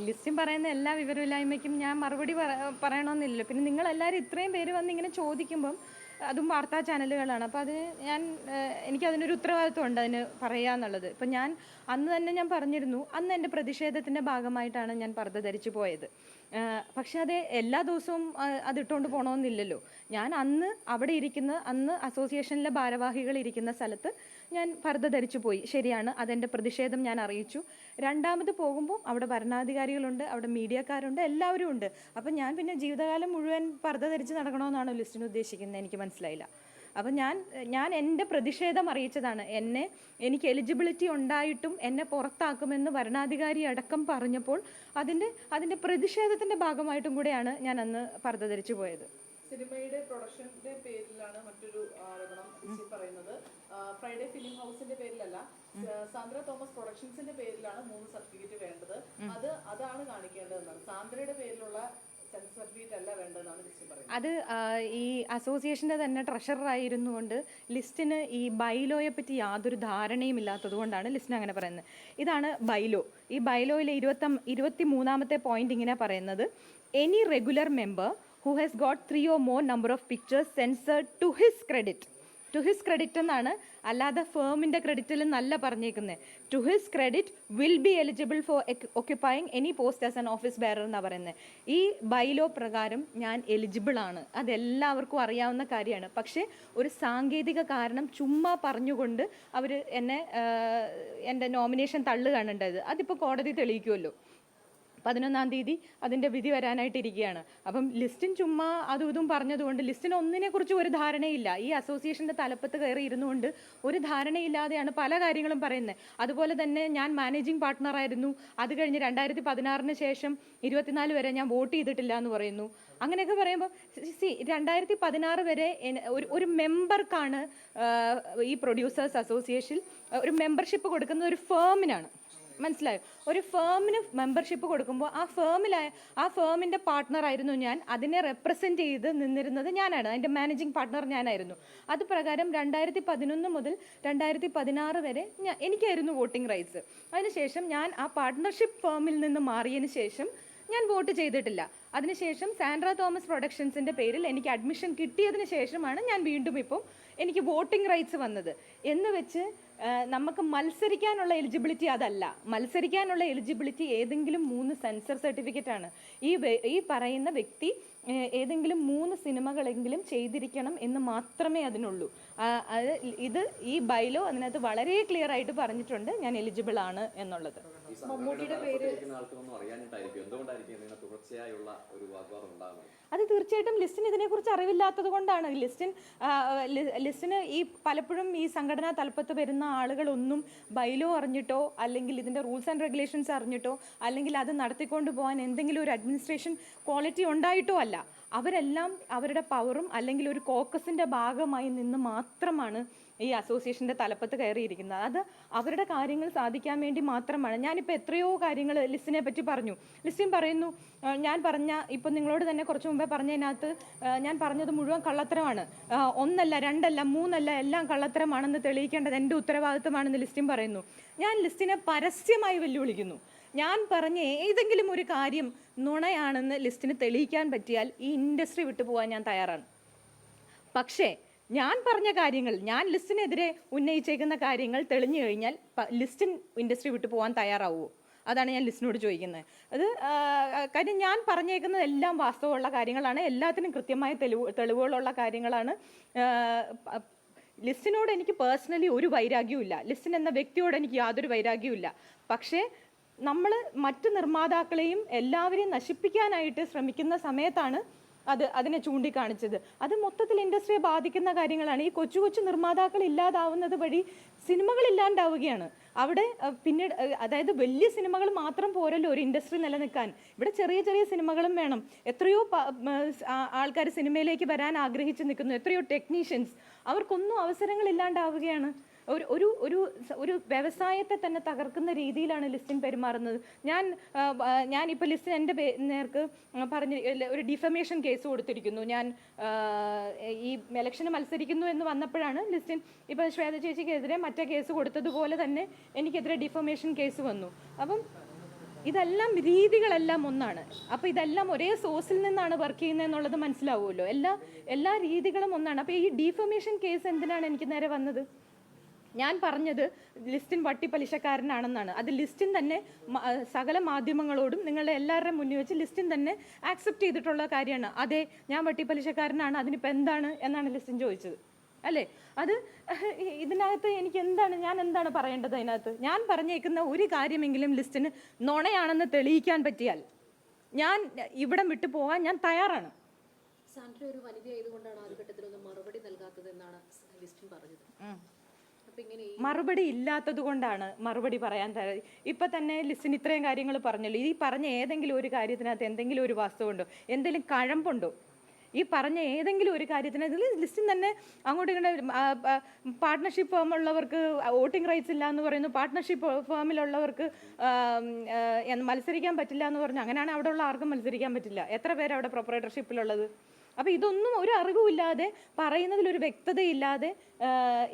ലിസ്റ്റും പറയുന്ന എല്ലാ വിവരമില്ലായ്മയ്ക്കും ഞാൻ മറുപടി പറയണമെന്നില്ലല്ലോ. പിന്നെ നിങ്ങളെല്ലാവരും ഇത്രയും പേര് വന്ന് ഇങ്ങനെ ചോദിക്കുമ്പം അതും വാർത്താ ചാനലുകളാണ്. അപ്പോൾ അതിന് എനിക്കതിനൊരു ഉത്തരവാദിത്വം ഉണ്ട് അതിന് പറയുക എന്നുള്ളത്. ഇപ്പം ഞാൻ അന്ന് തന്നെ ഞാൻ പറഞ്ഞിരുന്നു, അന്ന് എൻ്റെ പ്രതിഷേധത്തിൻ്റെ ഭാഗമായിട്ടാണ് ഞാൻ പർദ്ദ ധരിച്ചു പോയത്. പക്ഷെ അത് എല്ലാ ദിവസവും അതിട്ടുകൊണ്ട് പോകണമെന്നില്ലല്ലോ. ഞാൻ അന്ന് അവിടെ അന്ന് അസോസിയേഷനിലെ ഭാരവാഹികൾ ഇരിക്കുന്ന സ്ഥലത്ത് ഞാൻ പർദ്ദ ധരിച്ചു പോയി, ശരിയാണ്. അതെൻ്റെ പ്രതിഷേധം ഞാൻ അറിയിച്ചു. രണ്ടാമത് പോകുമ്പോൾ അവിടെ ഭരണാധികാരികളുണ്ട്, അവിടെ മീഡിയക്കാരുണ്ട്, എല്ലാവരും ഉണ്ട്. അപ്പം ഞാൻ പിന്നെ ജീവിതകാലം മുഴുവൻ പർദ്ദ ധരിച്ച് നടക്കണമെന്നാണോ ലിസ്റ്റിന് ഉദ്ദേശിക്കുന്നത്? എനിക്ക് മനസ്സിലായില്ല. അപ്പം ഞാൻ എൻ്റെ പ്രതിഷേധം അറിയിച്ചതാണ്. എനിക്ക് എലിജിബിലിറ്റി ഉണ്ടായിട്ടും എന്നെ പുറത്താക്കുമെന്ന് ഭരണാധികാരി അടക്കം പറഞ്ഞപ്പോൾ അതിൻ്റെ പ്രതിഷേധത്തിൻ്റെ ഭാഗമായിട്ടും കൂടെയാണ് ഞാൻ അന്ന് പർദ്ദ ധരിച്ചു പോയത്. സിനിമയുടെ പ്രൊഡക്ഷന്റെ പേരിലാണ് മറ്റൊരു ആരോപണം പറയുന്നത്. ഫ്രൈഡേ ഫിലിം ഹൗസിന്റെ പേരിലല്ല, സാന്ദ്ര തോമസ് പ്രൊഡക്ഷൻസിന്റെ പേരിലാണ് 3 സർട്ടിഫിക്കറ്റ് വേണ്ടത്. അതാണ് കാണിക്കേണ്ടതെന്നാണ്. സാന്ദ്രയുടെ പേരിലുള്ള അത് ഈ അസോസിയേഷൻ്റെ തന്നെ ട്രഷററായിരുന്നു കൊണ്ട് ലിസ്റ്റിന് ഈ ബൈലോയെ പറ്റി യാതൊരു ധാരണയും ഇല്ലാത്തത് കൊണ്ടാണ് ലിസ്റ്റിന് അങ്ങനെ പറയുന്നത്. ഇതാണ് ബൈലോ. ഈ ബൈലോയിലെ 23-ാമത്തെ പോയിന്റ് ഇങ്ങനെ പറയുന്നത്: any regular member who has got 3 or more number of pictures censored to his credit. To his credit എന്നാണ്, അല്ലാതെ ഫേമിൻ്റെ ക്രെഡിറ്റിൽ നല്ല പറഞ്ഞേക്കുന്നത്. To his credit will be eligible for occupying any post as an office bearer എന്നാണ് പറയുന്നത്. ഈ bylaw പ്രകാരം ഞാൻ എലിജിബിൾ ആണ്, അതെല്ലാവർക്കും അറിയാവുന്ന കാര്യമാണ്. പക്ഷേ ഒരു സാങ്കേതിക കാരണം ചുമ്മാ പറഞ്ഞുകൊണ്ട് അവർ എൻ്റെ നോമിനേഷൻ തള്ളുകയാണ് ഉണ്ടായത്. അതിപ്പോൾ കോടതി തെളിയിക്കുമല്ലോ. 11-ാം തീയതി അതിൻ്റെ വിധി വരാനായിട്ടിരിക്കുകയാണ്. അപ്പം ലിസ്റ്റിൻ ചുമ്മാ അതും ഇതും പറഞ്ഞതുകൊണ്ട് ലിസ്റ്റിന് ഒന്നിനെക്കുറിച്ച് ഒരു ധാരണയില്ല. ഈ അസോസിയേഷൻ്റെ തലപ്പത്ത് കയറി ഇരുന്നുകൊണ്ട് ഒരു ധാരണയില്ലാതെയാണ് പല കാര്യങ്ങളും പറയുന്നത്. അതുപോലെ തന്നെ ഞാൻ മാനേജിങ് പാർട്ട്ണറായിരുന്നു. അത് കഴിഞ്ഞ് 2016 ശേഷം 24 വരെ ഞാൻ വോട്ട് ചെയ്തിട്ടില്ല എന്ന് പറയുന്നു. അങ്ങനെയൊക്കെ പറയുമ്പോൾ 2016 വരെ ഒരു മെമ്പർക്കാണ് ഈ പ്രൊഡ്യൂസേഴ്സ് അസോസിയേഷൻ ഒരു മെമ്പർഷിപ്പ് കൊടുക്കുന്നത് ഒരു ഫേമിനാണ്. മനസ്സിലായോ? ഒരു ഫേമിന് മെമ്പർഷിപ്പ് കൊടുക്കുമ്പോൾ ആ ഫേമിൻ്റെ പാർട്ട്ണറായിരുന്നു ഞാൻ. അതിനെ റെപ്രസെൻറ്റ് ചെയ്ത് നിന്നിരുന്നത് ഞാനാണ്. അതിൻ്റെ മാനേജിങ് പാർട്ട്ണർ ഞാനായിരുന്നു. അത് പ്രകാരം 2011 മുതൽ 2016 വരെ എനിക്കായിരുന്നു വോട്ടിംഗ് റൈറ്റ്സ്. അതിനുശേഷം ഞാൻ ആ പാർട്ട്ണർഷിപ്പ് ഫേമിൽ നിന്ന് മാറിയതിന് ശേഷം ഞാൻ വോട്ട് ചെയ്തിട്ടില്ല. അതിനുശേഷം സാൻഡ്ര തോമസ് പ്രൊഡക്ഷൻസിൻ്റെ പേരിൽ എനിക്ക് അഡ്മിഷൻ കിട്ടിയതിന് ശേഷമാണ് ഞാൻ വീണ്ടും ഇപ്പം എനിക്ക് വോട്ടിംഗ് റൈറ്റ്സ് വന്നത്. എന്ന് വെച്ച് നമുക്ക് മത്സരിക്കാനുള്ള എലിജിബിലിറ്റി അതല്ല. മത്സരിക്കാനുള്ള എലിജിബിലിറ്റി ഏതെങ്കിലും 3 സെൻസർ സർട്ടിഫിക്കറ്റാണ്. ഈ പറയുന്ന വ്യക്തി ഏതെങ്കിലും 3 സിനിമകളെങ്കിലും ചെയ്തിരിക്കണം എന്ന് മാത്രമേ അതിനുള്ളൂ. ഈ ബൈലോ അതിനകത്ത് വളരെ ക്ലിയർ ആയിട്ട് പറഞ്ഞിട്ടുണ്ട് ഞാൻ എലിജിബിൾ ആണ് എന്നുള്ളത്. മമ്മൂട്ടിയുടെ പേര് അത് തീർച്ചയായിട്ടും ലിസ്റ്റിന് ഇതിനെക്കുറിച്ച് അറിവില്ലാത്തത് കൊണ്ടാണ്. ലിസ്റ്റിന് ഈ പലപ്പോഴും ഈ സംഘടനാ തലപ്പത്ത് വരുന്ന ആളുകളൊന്നും ബൈലോ അറിഞ്ഞിട്ടോ അല്ലെങ്കിൽ ഇതിൻ്റെ റൂൾസ് ആൻഡ് റെഗുലേഷൻസ് അറിഞ്ഞിട്ടോ അല്ലെങ്കിൽ അത് നടത്തിക്കൊണ്ട് പോകാൻ എന്തെങ്കിലും ഒരു അഡ്മിനിസ്ട്രേഷൻ ക്വാളിറ്റി ഉണ്ടായിട്ടോ അല്ല. അവരെല്ലാം അവരുടെ പവറും അല്ലെങ്കിൽ ഒരു കോക്കസിൻ്റെ ഭാഗമായി നിന്ന് മാത്രമാണ് ഈ അസോസിയേഷൻ്റെ തലപ്പത്ത് കയറിയിരിക്കുന്നത്. അത് അവരുടെ കാര്യങ്ങൾ സാധിക്കാൻ വേണ്ടി മാത്രമാണ്. ഞാനിപ്പോൾ എത്രയോ കാര്യങ്ങൾ ലിസ്റ്റിനെ പറ്റി പറഞ്ഞു. ലിസ്റ്റിൻ പറയുന്നു ഞാൻ ഇപ്പം നിങ്ങളോട് തന്നെ കുറച്ച് മുമ്പേ പറഞ്ഞതിനകത്ത് ഞാൻ പറഞ്ഞത് മുഴുവൻ കള്ളത്തരമാണ്. 1 അല്ല 2 അല്ല 3 അല്ല, എല്ലാം കള്ളത്തരമാണെന്ന് തെളിയിക്കേണ്ടത് എൻ്റെ ഉത്തരവാദിത്വമാണെന്ന് ലിസ്റ്റിൻ പറയുന്നു. ഞാൻ ലിസ്റ്റിനെ പരസ്യമായി വെല്ലുവിളിക്കുന്നു. ഞാൻ പറഞ്ഞ ഏതെങ്കിലും ഒരു കാര്യം നുണയാണെന്ന് ലിസ്റ്റിന് തെളിയിക്കാൻ പറ്റിയാൽ ഈ ഇൻഡസ്ട്രി വിട്ടു പോകാൻ ഞാൻ തയ്യാറാണ്. പക്ഷേ ഞാൻ പറഞ്ഞ കാര്യങ്ങൾ, ഞാൻ ലിസ്റ്റിനെതിരെ ഉന്നയിച്ചേക്കുന്ന കാര്യങ്ങൾ തെളിഞ്ഞു കഴിഞ്ഞാൽ ലിസ്റ്റിൻ ഇൻഡസ്ട്രി വിട്ടു പോകാൻ തയ്യാറാവുമോ? അതാണ് ഞാൻ ലിസ്റ്റിനോട് ചോദിക്കുന്നത്. കാര്യം ഞാൻ പറഞ്ഞേക്കുന്നത് എല്ലാം വാസ്തവമുള്ള കാര്യങ്ങളാണ്, എല്ലാത്തിനും കൃത്യമായ തെളിവുകളുള്ള കാര്യങ്ങളാണ്. ലിസ്റ്റിനോട് എനിക്ക് പേഴ്സണലി ഒരു വൈരാഗ്യവും ഇല്ല. ലിസ്റ്റിൻ എന്ന വ്യക്തിയോട് എനിക്ക് യാതൊരു വൈരാഗ്യവും ഇല്ല. പക്ഷേ നമ്മൾ മറ്റ് നിർമ്മാതാക്കളെയും എല്ലാവരെയും നശിപ്പിക്കാനായിട്ട് ശ്രമിക്കുന്ന സമയത്താണ് അതിനെ ചൂണ്ടിക്കാണിച്ചത്. അത് മൊത്തത്തിൽ ഇൻഡസ്ട്രിയെ ബാധിക്കുന്ന കാര്യങ്ങളാണ്. ഈ കൊച്ചു കൊച്ചു നിർമ്മാതാക്കൾ ഇല്ലാതാവുന്നത് വഴി സിനിമകൾ ഇല്ലാണ്ടാവുകയാണ്. അവിടെ പിന്നീട് അതായത് വലിയ സിനിമകൾ മാത്രം പോരല്ലോ ഒരു ഇൻഡസ്ട്രി നിലനിൽക്കാൻ. ഇവിടെ ചെറിയ ചെറിയ സിനിമകളും വേണം. എത്രയോ ആൾക്കാർ സിനിമയിലേക്ക് വരാൻ ആഗ്രഹിച്ച് നിൽക്കുന്നു, എത്രയോ ടെക്നീഷ്യൻസ്, അവർക്കൊന്നും അവസരങ്ങൾ ഇല്ലാണ്ടാവുകയാണ്. ഒരു വ്യവസായത്തെ തന്നെ തകർക്കുന്ന രീതിയിലാണ് ലിസ്റ്റിൻ പെരുമാറുന്നത്. ഞാനിപ്പോൾ ലിസ്റ്റിൻ എൻ്റെ നേർക്ക് പറഞ്ഞ് ഒരു ഡിഫമേഷൻ കേസ് കൊടുത്തിരിക്കുന്നു. ഞാൻ ഈ ഇലക്ഷന് മത്സരിക്കുന്നു എന്ന് വന്നപ്പോഴാണ് ലിസ്റ്റിൻ ഇപ്പം ശ്വേത ചേച്ചിക്കെതിരെ മറ്റേ കേസ് കൊടുത്തതുപോലെ തന്നെ എനിക്കെതിരെ ഡിഫമേഷൻ കേസ് വന്നു. അപ്പം ഇതെല്ലാം രീതികളെല്ലാം ഒന്നാണ്. അപ്പോൾ ഇതെല്ലാം ഒരേ സോഴ്സിൽ നിന്നാണ് വർക്ക് ചെയ്യുന്നത് എന്നുള്ളത് മനസ്സിലാവുമല്ലോ. എല്ലാ രീതികളും ഒന്നാണ്. അപ്പോൾ ഈ ഡീഫമേഷൻ കേസ് എന്തിനാണ് എനിക്ക് നേരെ വന്നത്? ഞാൻ പറഞ്ഞത് ലിസ്റ്റിൻ വട്ടിപ്പലിശക്കാരനാണെന്നാണ്. അത് ലിസ്റ്റിൻ തന്നെ സകല മാധ്യമങ്ങളോടും നിങ്ങളുടെ എല്ലാവരുടെയും മുന്നിൽ വെച്ച് ലിസ്റ്റിൻ തന്നെ ആക്സെപ്റ്റ് ചെയ്തിട്ടുള്ള കാര്യമാണ്. അതെ, ഞാൻ വട്ടിപ്പലിശക്കാരനാണ്, അതിനിപ്പോൾ എന്താണ് എന്നാണ് ലിസ്റ്റിൻ ചോദിച്ചത്, അല്ലേ? അത് ഇതിനകത്ത് ഞാൻ എന്താണ് പറയേണ്ടത്? അതിനകത്ത് ഞാൻ പറഞ്ഞേക്കുന്ന ഒരു കാര്യമെങ്കിലും ലിസ്റ്റിന് നുണയാണെന്ന് തെളിയിക്കാൻ പറ്റിയാൽ ഞാൻ ഇവിടം വിട്ടു പോകാൻ ഞാൻ തയ്യാറാണ്. സാൻഡ്ര ഒരു വനിതയായതുകൊണ്ടാണ് ആദ്യഘട്ടത്തിലൊന്നും മറുപടി നൽകാത്തത് എന്നാണ് ലിസ്റ്റിൻ പറഞ്ഞത്. മറുപടി ഇല്ലാത്തത് കൊണ്ടാണ് മറുപടി പറയാൻ ഇപ്പൊ തന്നെ ലിസ്റ്റിന് ഇത്രയും കാര്യങ്ങൾ പറഞ്ഞല്ലോ. ഈ പറഞ്ഞ ഏതെങ്കിലും ഒരു കാര്യത്തിനകത്ത് എന്തെങ്കിലും ഒരു വാസ്തവമുണ്ടോ? എന്തെങ്കിലും കഴമ്പുണ്ടോ? ഈ പറഞ്ഞ ഏതെങ്കിലും ഒരു കാര്യത്തിനകത്ത് ലിസ്റ്റിൻ തന്നെ അങ്ങോട്ട് ഇങ്ങോട്ട് പാർട്ട്ണർഷിപ്പ് ഫേമുള്ളവർക്ക് വോട്ടിംഗ് റൈറ്റ്സ് ഇല്ല എന്ന് പറയുന്നു, പാർട്ട്ണർഷിപ്പ് ഫേമിലുള്ളവർക്ക് മത്സരിക്കാൻ പറ്റില്ല എന്ന് പറഞ്ഞു. അങ്ങനെയാണെങ്കിൽ അവിടെ ഉള്ള ആർക്കും മത്സരിക്കാൻ പറ്റില്ല. എത്ര പേര് അവിടെ പ്രൊപ്പറേറ്റർഷിപ്പിലുള്ളത്? അപ്പോൾ ഇതൊന്നും ഒരു അറിവുമില്ലാതെ, പറയുന്നതിലൊരു വ്യക്തതയില്ലാതെ,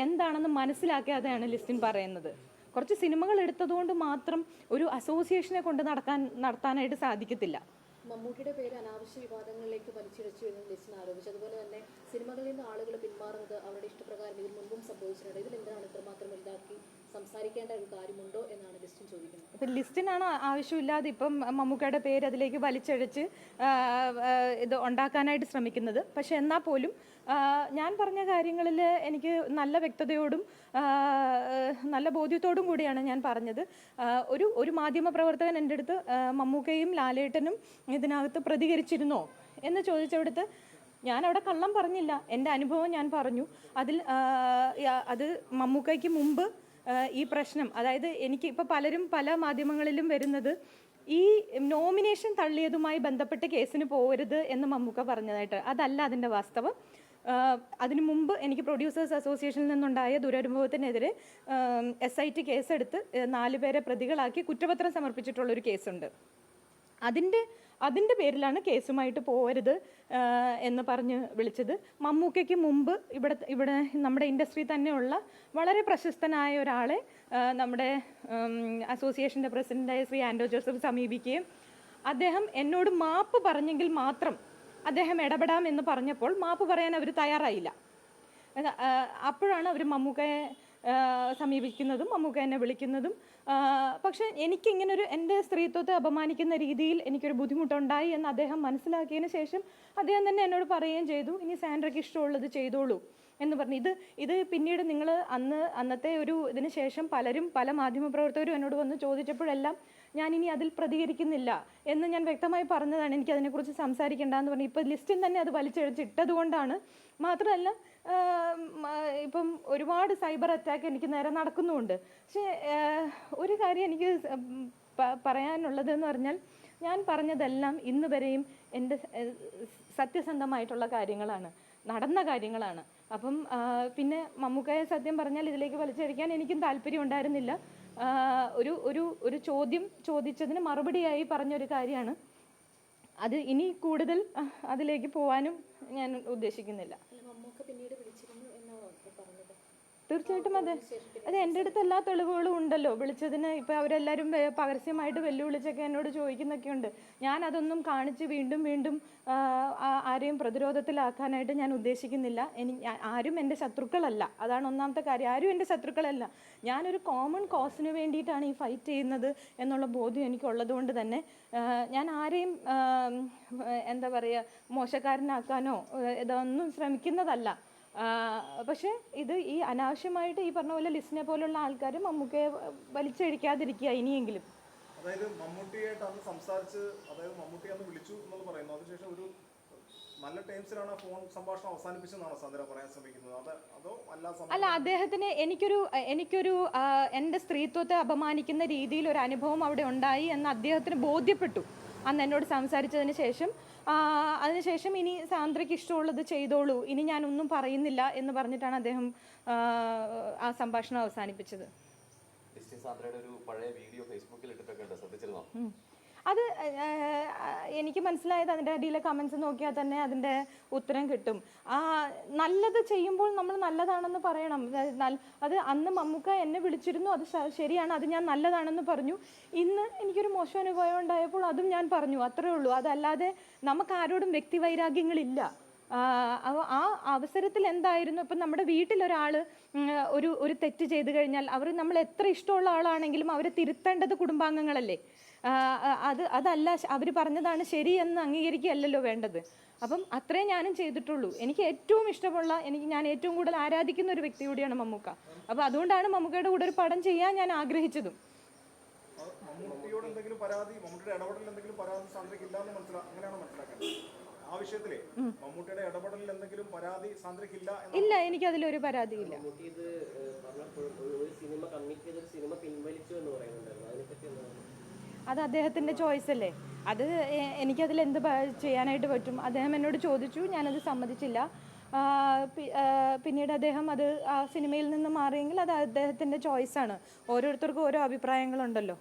എന്താണെന്ന് മനസ്സിലാക്കാതെയാണ് ലിസ്റ്റിൻ പറയുന്നത്. കുറച്ച് സിനിമകൾ എടുത്തതുകൊണ്ട് മാത്രം ഒരു അസോസിയേഷനെ കൊണ്ട് നടത്താനായിട്ട് സാധിക്കത്തില്ല. മമ്മൂട്ടിയുടെ പേര് അനാവശ്യ വിവാദങ്ങളിലേക്ക് വലിച്ചിഴച്ചു എന്ന് ലിസ്റ്റിൻ ആരോപിച്ചു. അതുപോലെ തന്നെ സിനിമകളിൽ നിന്ന് ആളുകൾ പിന്മാറുന്നത് അവരുടെ ഇഷ്ടപ്രകാരം ഇതിൽ മുൻപും സംഭവിച്ചിട്ടുണ്ട്. ഇതിൽ എന്താണ് ഇത്രമാത്രം വലുതാക്കി സംസാരിക്കേണ്ട ഒരു കാര്യമുണ്ടോ എന്നാണ് ലിസ്റ്റിൻ ചോദിക്കുന്നത്. അപ്പം ലിസ്റ്റിനാണ് ആവശ്യമില്ലാതെ ഇപ്പം മമ്മൂക്കയുടെ പേര് അതിലേക്ക് വലിച്ചഴച്ച് ഇത് ഉണ്ടാക്കാനായിട്ട് ശ്രമിക്കുന്നത്. പക്ഷെ എന്നാൽ പോലും ഞാൻ പറഞ്ഞ കാര്യങ്ങളിൽ എനിക്ക് നല്ല വ്യക്തതയോടും നല്ല ബോധ്യത്തോടും കൂടിയാണ് ഞാൻ പറഞ്ഞത്. ഒരു മാധ്യമ പ്രവർത്തകൻ എൻ്റെ അടുത്ത് മമ്മൂക്കയും ലാലേട്ടനും ഇതിനകത്ത് പ്രതികരിച്ചിരുന്നോ എന്ന് ചോദിച്ചവിടുത്ത് ഞാനവിടെ കള്ളം പറഞ്ഞില്ല, എൻ്റെ അനുഭവം ഞാൻ പറഞ്ഞു. അത് മമ്മൂക്കയ്ക്ക് മുമ്പ് ഈ പ്രശ്നം, അതായത് എനിക്ക് ഇപ്പോൾ പലരും പല മാധ്യമങ്ങളിലും വരുന്നത് ഈ നോമിനേഷൻ തള്ളിയതുമായി ബന്ധപ്പെട്ട് കേസിന് പോകരുത് എന്ന് മമ്മൂക്ക പറഞ്ഞതായിട്ട്. അതല്ല അതിൻ്റെ വാസ്തവം. അതിനു മുമ്പ് എനിക്ക് പ്രൊഡ്യൂസേഴ്സ് അസോസിയേഷനിൽ നിന്നുണ്ടായ ദുരനുഭവത്തിനെതിരെ SIT കേസെടുത്ത് 4 പേരെ പ്രതികളാക്കി കുറ്റപത്രം സമർപ്പിച്ചിട്ടുള്ളൊരു കേസുണ്ട്. അതിൻ്റെ പേരിലാണ് കേസുമായിട്ട് പോകരുത് എന്ന് പറഞ്ഞ് വിളിച്ചത്. മമ്മൂക്കയ്ക്ക് മുമ്പ് ഇവിടെ നമ്മുടെ ഇൻഡസ്ട്രി തന്നെയുള്ള വളരെ പ്രശസ്തനായ ഒരാളെ നമ്മുടെ അസോസിയേഷൻ്റെ പ്രസിഡൻ്റായ ശ്രീ ആൻഡോ ജോസഫ് സമീപിക്കുകയും അദ്ദേഹം എന്നോട് മാപ്പ് പറഞ്ഞെങ്കിൽ മാത്രം അദ്ദേഹം ഇടപെടാം എന്ന് പറഞ്ഞപ്പോൾ മാപ്പ് പറയാൻ അവർ തയ്യാറായില്ല. അപ്പോഴാണ് അവർ മമ്മൂക്കയെ സമീപിക്കുന്നതും മമ്മൂക്ക എന്നെ വിളിക്കുന്നതും. പക്ഷെ എനിക്കിങ്ങനൊരു എൻ്റെ സ്ത്രീത്വത്തെ അപമാനിക്കുന്ന രീതിയിൽ എനിക്കൊരു ബുദ്ധിമുട്ടുണ്ടായി എന്ന് അദ്ദേഹം മനസ്സിലാക്കിയതിന് ശേഷം അദ്ദേഹം തന്നെ എന്നോട് പറയുകയും ചെയ്തു, ഇനി സാൻഡ്രയ്ക്ക് ഇഷ്ടമുള്ളത് ചെയ്തോളൂ എന്ന് പറഞ്ഞു. ഇത് പിന്നീട് നിങ്ങൾ അന്നത്തെ ഇതിന് ശേഷം പല മാധ്യമപ്രവർത്തകരും എന്നോട് വന്ന് ചോദിച്ചപ്പോഴെല്ലാം ഞാനിനി അതിൽ പ്രതികരിക്കുന്നില്ല എന്ന് ഞാൻ വ്യക്തമായി പറഞ്ഞതാണ്. എനിക്ക് അതിനെക്കുറിച്ച് സംസാരിക്കേണ്ടെന്ന് പറഞ്ഞു. ഇപ്പോൾ ലിസ്റ്റിൽ തന്നെ അത് വലിച്ചഴിച്ചിട്ടത് കൊണ്ടാണ്. മാത്രമല്ല ഇപ്പം ഒരുപാട് സൈബർ അറ്റാക്ക് എനിക്ക് നേരെ നടക്കുന്നുമുണ്ട്. പക്ഷേ ഒരു കാര്യം എനിക്ക് പറയാനുള്ളത് എന്ന് പറഞ്ഞാൽ, ഞാൻ പറഞ്ഞതെല്ലാം ഇന്ന് വരെയും എൻ്റെ സത്യസന്ധമായിട്ടുള്ള കാര്യങ്ങളാണ്, നടന്ന കാര്യങ്ങളാണ്. അപ്പം പിന്നെ മമ്മൂക്കയെ സത്യം പറഞ്ഞാൽ ഇതിലേക്ക് വലിച്ചഴിക്കാൻ എനിക്കും താല്പര്യം ഉണ്ടായിരുന്നില്ല. ഒരു ചോദ്യം ചോദിച്ചതിന് മറുപടിയായി പറഞ്ഞൊരു കാര്യമാണ് അത്. ഇനി കൂടുതൽ അതിലേക്ക് പോകാനും ഞാൻ ഉദ്ദേശിക്കുന്നില്ല. തീർച്ചയായിട്ടും അത് എൻ്റെ അടുത്ത് എല്ലാ തെളിവുകളും ഉണ്ടല്ലോ. വിളിച്ചതിന് ഇപ്പോൾ അവരെല്ലാവരും പരസ്യമായിട്ട് വെല്ലുവിളിച്ചൊക്കെ എന്നോട് ചോദിക്കുന്നൊക്കെ ഉണ്ട്. ഞാൻ അതൊന്നും കാണിച്ച് വീണ്ടും ആരെയും പ്രതിരോധത്തിലാക്കാനായിട്ട് ഞാൻ ഉദ്ദേശിക്കുന്നില്ല. ആരും എൻ്റെ ശത്രുക്കളല്ല, അതാണ് ഒന്നാമത്തെ കാര്യം. ആരും എൻ്റെ ശത്രുക്കളല്ല. ഞാനൊരു കോമൺ കോസിന് വേണ്ടിയിട്ടാണ് ഈ ഫൈറ്റ് ചെയ്യുന്നത് എന്നുള്ള ബോധ്യം എനിക്കുള്ളത് കൊണ്ട് തന്നെ ഞാൻ ആരെയും എന്താ പറയുക മോശക്കാരനാക്കാനോ ഇതൊന്നും ശ്രമിക്കുന്നതല്ല. പക്ഷേ ഈ അനാവശ്യമായിട്ട് ഈ പറഞ്ഞ പോലെ ലിസ്റ്റിനെ പോലുള്ള ആൾക്കാർ മമ്മൂക്കയെ വലിച്ചഴിക്കാതിരിക്കുക ഇനിയെങ്കിലും. അതായത് മമ്മൂട്ടിയായിട്ട് അന്ന് സംസാരിച്ച്, അതായത് മമ്മൂട്ടി അന്ന് വിളിച്ചു എന്ന് പറയുന്നു, അതിനുശേഷം ഒരു നല്ല ടൈംസിലാണ് ഫോൺ സംഭാഷണം അവസാനിപ്പിച്ചെന്നാണ് സാന്ദ്ര പറയാൻ ശ്രമിക്കുന്നത്. അല്ല, അദ്ദേഹത്തിന് എനിക്കൊരു എൻ്റെ സ്ത്രീത്വത്തെ അപമാനിക്കുന്ന രീതിയിൽ ഒരു അനുഭവം അവിടെ ഉണ്ടായി എന്ന് അദ്ദേഹത്തിന് ബോധ്യപ്പെട്ടു അന്ന് എന്നോട് സംസാരിച്ചതിന് ശേഷം. അതിനുശേഷം ഇനി സാന്ദ്രയ്ക്ക് ഇഷ്ടമുള്ളത് ചെയ്തോളൂ, ഇനി ഞാനൊന്നും പറയുന്നില്ല എന്ന് പറഞ്ഞിട്ടാണ് അദ്ദേഹം ആ സംഭാഷണം അവസാനിപ്പിച്ചത്. അത് എനിക്ക് മനസ്സിലായത് അതിൻ്റെ അടിയിലെ കമൻസ് നോക്കിയാൽ തന്നെ അതിൻ്റെ ഉത്തരം കിട്ടും. നല്ലത് ചെയ്യുമ്പോൾ നമ്മൾ നല്ലതാണെന്ന് പറയണം. അത് അന്ന് മമ്മൂക്ക എന്നെ വിളിച്ചിരുന്നു, അത് ശരിയാണ്, അത് ഞാൻ നല്ലതാണെന്ന് പറഞ്ഞു. ഇന്ന് എനിക്കൊരു മോശം അനുഭവം ഉണ്ടായപ്പോൾ അതും ഞാൻ പറഞ്ഞു, അത്രേ ഉള്ളൂ. അതല്ലാതെ നമുക്ക് ആരോടും വ്യക്തിവൈരാഗ്യങ്ങളില്ല. ആ അവസരത്തിൽ എന്തായിരുന്നു, ഇപ്പം നമ്മുടെ വീട്ടിലൊരാൾ ഒരു തെറ്റ് ചെയ്തു കഴിഞ്ഞാൽ അവർ നമ്മൾ എത്ര ഇഷ്ടമുള്ള ആളാണെങ്കിലും അവരെ തിരുത്തേണ്ടത് കുടുംബാംഗങ്ങളല്ലേ. അതല്ല അവർ പറഞ്ഞതാണ് ശരി എന്ന് അംഗീകരിക്കുകയല്ലല്ലോ വേണ്ടത്. അപ്പം അത്രേ ഞാനും ചെയ്തിട്ടുള്ളൂ. എനിക്ക് ഏറ്റവും ഇഷ്ടമുള്ള, ഞാൻ ഏറ്റവും കൂടുതൽ ആരാധിക്കുന്ന ഒരു വ്യക്തി കൂടിയാണ് മമ്മൂക്ക. അപ്പോൾ അതുകൊണ്ടാണ് മമ്മൂക്കയുടെ കൂടെ ഒരു പടം ചെയ്യാൻ ഞാൻ ആഗ്രഹിച്ചതും. മമ്മൂട്ടിയോട് എന്തെങ്കിലും പരാതി, മമ്മൂട്ടിയുടെ ഇടപെടലിൽ എന്തെങ്കിലും പരാതി സാന്ദ്രയ്ക്ക് ഇല്ലാന്ന് അങ്ങനെയാണോ മനസ്സിലാക്കുന്നത്? ആ വിഷയത്തിലെ മമ്മൂട്ടിയുടെ ഇടപെടലിൽ എന്തെങ്കിലും പരാതി സാന്ദ്രയ്ക്കില്ല? ഇല്ല, എനിക്കതിലൊരു പരാതിയില്ല. അത് അദ്ദേഹത്തിൻ്റെ ചോയ്സ് അല്ലേ. അത് എനിക്കതിൽ എന്ത് ചെയ്യാനായിട്ട് പറ്റും? അദ്ദേഹം എന്നോട് ചോദിച്ചു, ഞാനത് സമ്മതിച്ചില്ല. പിന്നീട് അദ്ദേഹം അത് ആ സിനിമയിൽ നിന്ന് മാറിയെങ്കിൽ അത് അദ്ദേഹത്തിൻ്റെ ചോയ്സാണ്. ഓരോരുത്തർക്കും ഓരോ അഭിപ്രായങ്ങളുണ്ടല്ലോ.